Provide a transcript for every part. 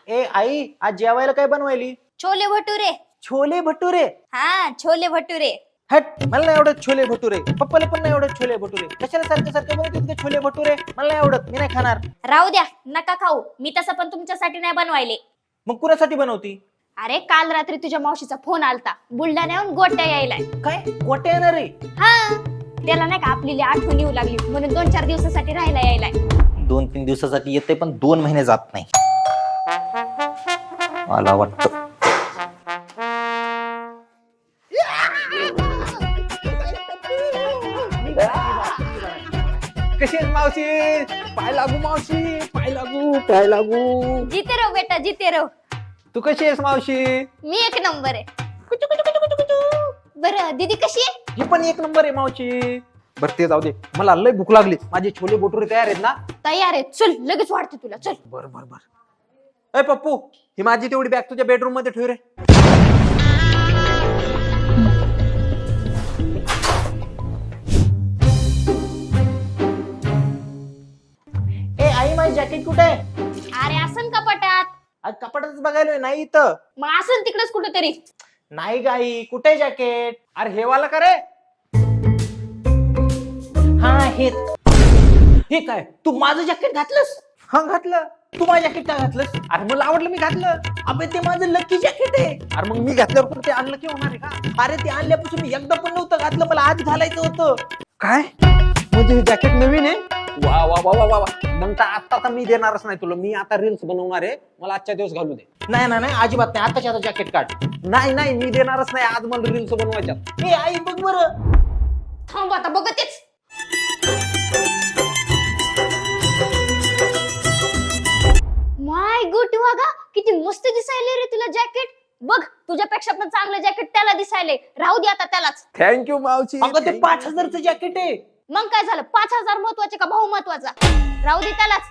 ए आई, आज जेवायला काय बनवायली? छोले भटुरे. छोले भटुरे? हा, छोले भटुरे. हट, मला नाही आवडत छोले भटुरे. पप्पाला पण नाही आवडत छोले भटुरे. कशाला सारखे सारखे बनवते तुझे छोले भटुरे? मला नाही आवडत, मी नाही खाणार. राहू द्या, नका खाऊ. मी तसं पण तुमच्यासाठी नाही बनवायले. मग कुणासाठी बनवती? अरे काल रात्री तुझ्या मावशीचा फोन आलता, बुलढाण्याहून गोट्या यायलाय. काय गोटे येणार आहे? हा, त्याला नाही का आपली आठवण येऊ लागली म्हणून 2-4 दिवसासाठी राहायला यायलाय. 2-3 दिवसासाठी येते पण 2 महिने जात नाही. मला वाटतं कशी आहेस मावशी? पाय लागू मावशी, पाय लागू, पाय लागू. जिते रहो बेटा, जिते रहो. तू कशी आहेस मावशी? मी एक नंबर आहे. बरं दीदी कशी आहे? ही पण एक नंबर आहे मावशी. बरं ते जाऊ दे, मला लय भूक लागली. माझे छोले भटुरे तयार आहेत ना? तयार आहे, चल लगेच वाढते तुला, चल. बर बर बर. ए पप्पू, ही माझी तेवढी बॅग तुझ्या बेडरूम मध्ये ठेव रे. ए आई, माझी जॅकेट कुठे आहे? अरे असन कपाटात. आज कपाटातच बघायलोय, नाही इथं. मग असन तिकडेच कुठेतरी. नाही गाई, कुठे आहे जॅकेट? अरे हे वाला का रे? हा हे. हे काय, तू माझं जॅकेट घातलंस? हा घातलं. तू माझं जॅकेट का घातलंस? अरे मला आवडलं, मी घातलं. अबे ते माझं लकी जॅकेट आहे. अरे मग मी घातल्यावर पण ते आणलं की होणार आहे का? अरे ते आणल्यापासून मी एकदा पण नव्हतं घातलं, मला आज घालायचं होतं. काय म्हणजे हे जॅकेट नवीन आहे? वा वा वा वा वा वा. मग तर आता मी देणारच नाही तुला. मी आता रील्स बनवणार आहे, मला आजच्या दिवस घालू दे. नाही नाही नाही, अजिबात नाही. आताच्या आता जॅकेट काढ. नाही नाही, मी देणारच नाही. आज मला रील्स बनवायच्या. ए आई बघ बरं. थांब आता बघतेच. माय गुड वागा, किती मस्त दिसायले रे तुला जॅकेट. बघ तुझ्यापेक्षा पण चांगलं जॅकेट त्याला दिसायले. राहू दे आता त्यालाच. थँक्यू मावशी. अगं ते 5,000चं जॅकेट आहे. मग काय झालं, 5,000 महत्वाचे का भाऊ महत्वाचा? राहू दे त्यालाच.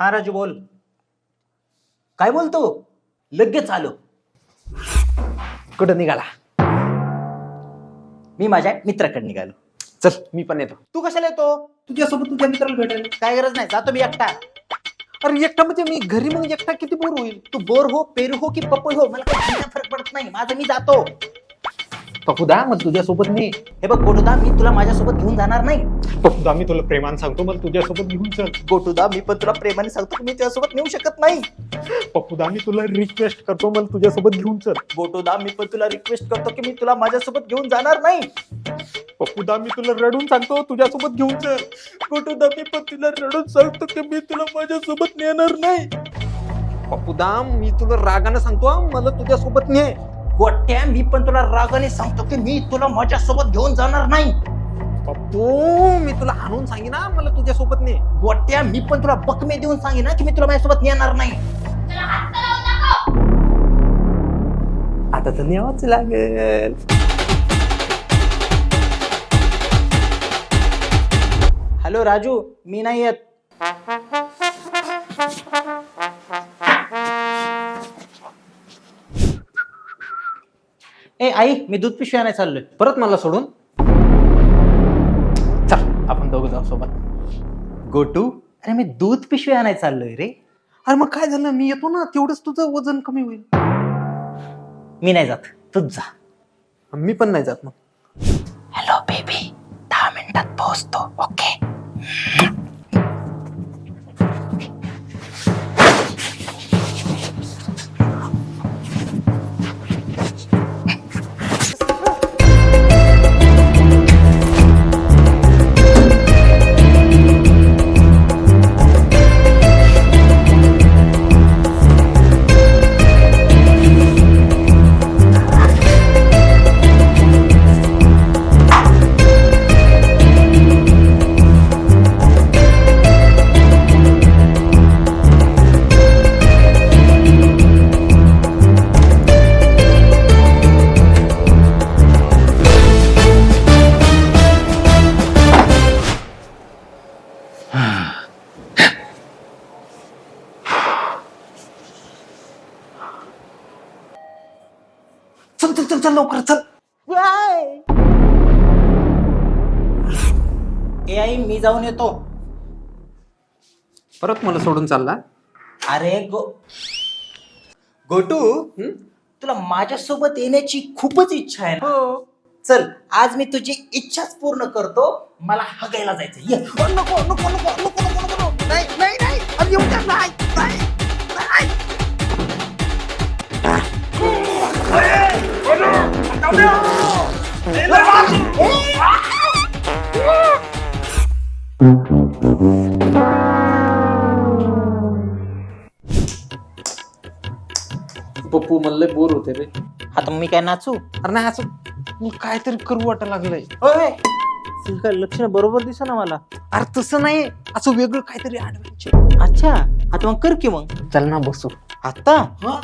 हा राजू बोल. काय बोलतो? लगेच आलो. कुठं निघाला? मी माझ्या मित्राकडे निघालो. चल मी पण येतो. तू कशाला येतो? तुझ्यासोबत तुझ्या मित्राला भेटायला. काय गरज नाही, जातो मी एकटा. अरे एकटा म्हणजे मी घरी मग एकटा किती बोर होईल. तू बोर हो, पेरू हो की पपई हो, मला काही फायदा फरक पडत नाही. माझं मी जातो. पप्पूदा मग तुझ्यासोबत मी. हे बघ गोटूदा, मी तुला माझ्यासोबत घेऊन जाणार नाही. पप्पूदा मी तुला प्रेमाने सांगतो, मला तुझ्यासोबत घेऊन चल. गोटूदा, मी पण तुला प्रेमाने सांगतो की मी तुझ्यासोबत नेऊ शकत नाही. पप्पूदा मी तुला रिक्वेस्ट करतो, मला तुझ्यासोबत घेऊन चल. गोटूदा, मी पण तुला रिक्वेस्ट करतो की मी तुला माझ्यासोबत घेऊन जाणार नाही. पप्पूदा मी तुला रडून सांगतो, तुझ्यासोबत घेऊन चल. गोटूदा, मी पण तुला रडून सांगतो की मी तुला माझ्यासोबत नेणार नाही. पप्पूदा मी तुला रागाने सांगतो, मला तुझ्यासोबत ने. गोट्या, मी पण तुला रागाने सांगतो की मी तुला माझ्यासोबत घेऊन जाणार नाही. पप्पू मी तुला हाणून सांगेन ना, मला तुझ्यासोबत ने. गोट्या, मी पण तुला बकमे देऊन सांगेन ना की मी तुला माझ्यासोबत नेणार नाही. त्याला हात तर लावू नको. आता तर न्यावंच लागेल. हॅलो राजू, मी नाही येत. ए आई, मी दूध पिशवी आणायला चाललोय. परत मला सोडून? चल आपण दोघं जाऊ सोबत. गोटू, अरे मी दूध पिशवी आणायला चाललोय रे. अरे मग काय झालं, मी येतो ना, तेवढंच तुझं वजन कमी होईल. मी नाही जात, तूच जा. मी पण नाही जात मग. हॅलो बेबी, 10 मिनिटात पोहोचतो. ओके. चल चल चल चल लवकर चल. ए आई मी जाऊन येतो. परत मला सोडून चालला. अरे गोटू तुला माझ्यासोबत येण्याची खूपच इच्छा आहे ना. हो. चल आज मी तुझी इच्छाच पूर्ण करतो. मला हगायला जायचं. ये. नको नको नको नको नको नको. नाही नाही नाही. अरे येऊ द्या. नाही नाही नाही. पप्पू मला बोर होते रे. आता मी काय नाचू? अरे नाही असं मी काहीतरी करू वाटा लागलंय. तुझं लक्षण बरोबर दिसत ना मला. अरे तसं नाही, असं वेगळं काहीतरी ऍडव्हेंचर. अच्छा आता मग कर की मग. चल ना बसू. आता हा?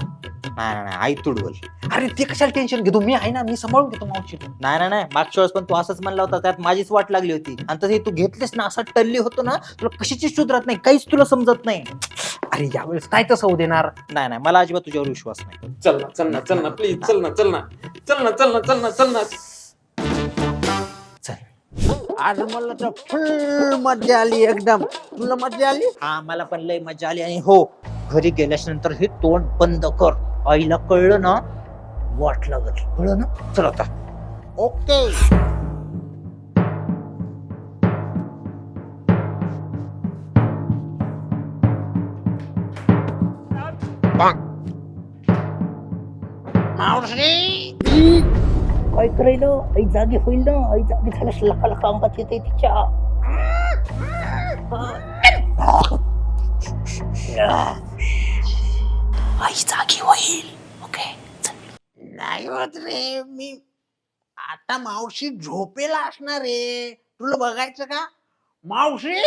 नाही आई तुडवल. अरे ते कशाला टेन्शन घेतो, मी आहे ना, मी सांभाळून घेतो मावशी. नाही मागच्या वेळेस पण तू असंच म्हणला होता, त्यात माझीच वाट लागली होती. आणि तसे तू घेतलेस ना, असा टल्ली होतो ना, तुला कशाची सुधरत नाही, काहीच तुला समजत नाही. अरे यावेळेस काय तसं होऊ देणार. नाही मला अजिबात तुझ्यावर विश्वास नाही. चल ना चल ना चल ना प्लीज. चल ना चल ना चल ना चल ना चल ना चल ना. आज मला तर फुल मजा आली एकदम. तुला मजा आली? हा मला पण लय मजा आली. आणि हो, घरी गेल्याच्या नंतर हे तोंड बंद कर. आईला कळलं ना वाट लागत. कळलं ना? चल आता. ओके. काय करायलं? आई जागी होईल ना. आई जागी झाल्यास लका लका अंगात येते तिच्या. आई जागी होईल. ओके नाही होत रे. मी आता मावशी झोपेला असणार रे. तुला बघायचं का मावशी?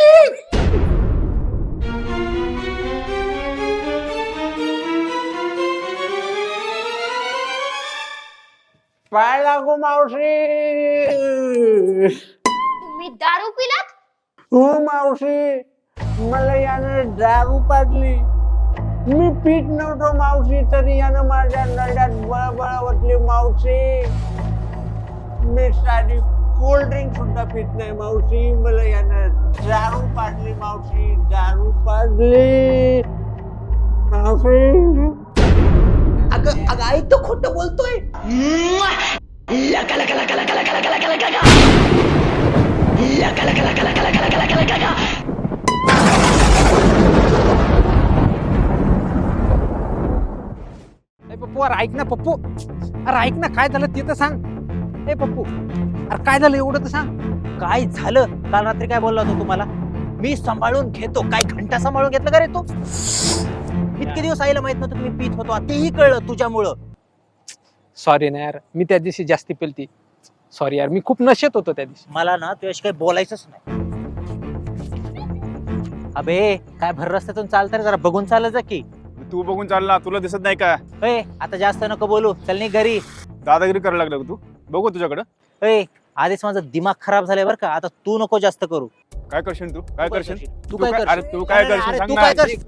पाय लागू मावशी. तुम्ही दारू पिलात? हो मावशी, मला यानं दारू पाजली. मी पीत नव्हतो मावशी, तरी यानं माझ्या नड्यात बळबळ ओतली मावशी. मी साधी कोल्ड ड्रिंक सुद्धा पित नाही मावशी, मला यानं दारू पाजली मावशी. दारू पाजली मावशी. अगं आई तो खोटं बोलतोय. पप्पू अरे ऐक ना पप्पू. अरे ऐक ना, काय झालं ते तर सांग. ए पप्पू अरे काय झालं एवढं तर सांग. काय झालं? काल रात्री काय बोलला होता तुम्हाला? मी सांभाळून घेतो. काय घंटा सांभाळून घेतलं का रे तू? इतके दिवस आईला माहित नव्हतं मी पीत होतो. तेही कळलं तुझ्यामुळं. सॉरी ना यार, मी त्या दिवशी जास्ती पेलती. सॉरी यार, मी खूप नशेत होतो त्या दिवशी. मला ना तुझ्याशी काही बोलायचंच नाही. अबे काय भर रस्त्यातून चालतं जरा बघून चालत जा की. तू बघून चालला, तुला दिसत नाही का? ए आता जास्त नको बोलू. चल नाही घरी. दादागिरी करायला लागला का तू? बघू तुझ्याकडं. ए आधीच माझा दिमाग खराब झालाय बरं का. आता तू नको जास्त करू. काय करशील तू? काय करशील? तू काय करशील? अरे तू काय अरे, करशील? अरे, सांग तू ना. काय करशील?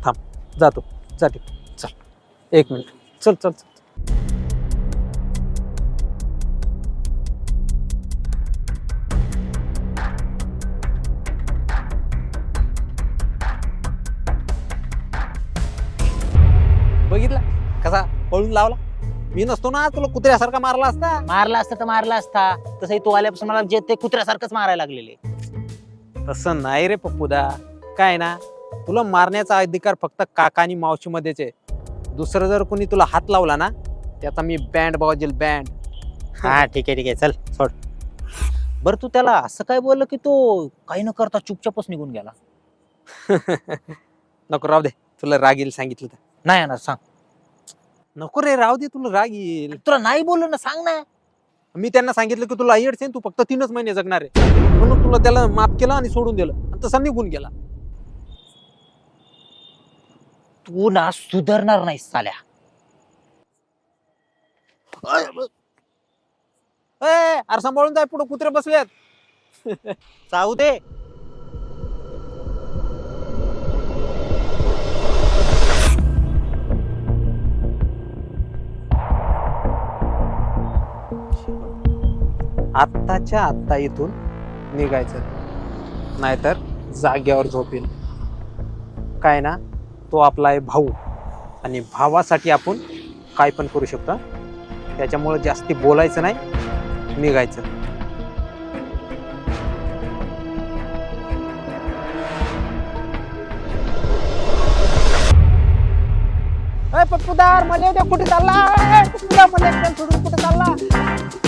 हा? जातो जाते. चल 1 मिनिट. चल चल चल. बघितला कसा पळून लावला. मी नसतो ना तुला कुत्र्यासारखा मारला असता. मारला असता तर मारला असता. तसंही तू आल्यापासून मला जे ते कुत्र्यासारखंच मारायला लागलेले. तसं नाही रे पप्पूदा. काय ना, तुला मारण्याचा अधिकार फक्त काका आणि मावशी मध्येच आहे. दुसरं जर कोणी तुला हात लावला ना, त्याचा मी बँड वाजेल बँड. हा ठीक आहे चल सोड. बरं तू त्याला असं काय बोललं की तो काही न करता चुपचापच निघून गेला? नको राहू दे, तुला राग येईल सांगितलं तर. नाही येणार सांग. नको रे राहू दे, तुला राग येईल. तुला नाही बोललो ना, सांग ना. मी त्यांना सांगितलं की तुला एड्स आहे, तू फक्त 3च महिने जगणार आहे, म्हणून तुला त्याला माफ केलं आणि सोडून दिलं, आणि तसा निघून गेला. तू ना सुधारणार नाही साल्या. अरे सांभाळून जाय, पुढे कुत्रे बसलेत. जाऊ दे. आत्ताच्या आत्ता इथून निघायचं, नाहीतर जाग्यावर झोपेल. काय ना, तो आपला आहे भाऊ, आणि भावासाठी आपण काय पण करू शकतो. त्याच्यामुळे जास्ती बोलायचं नाही, निघायचं. पप्पूदार मला उद्या कुठे चालला? पप्पूदार मला एकट्याला सोडून कुठे चालला?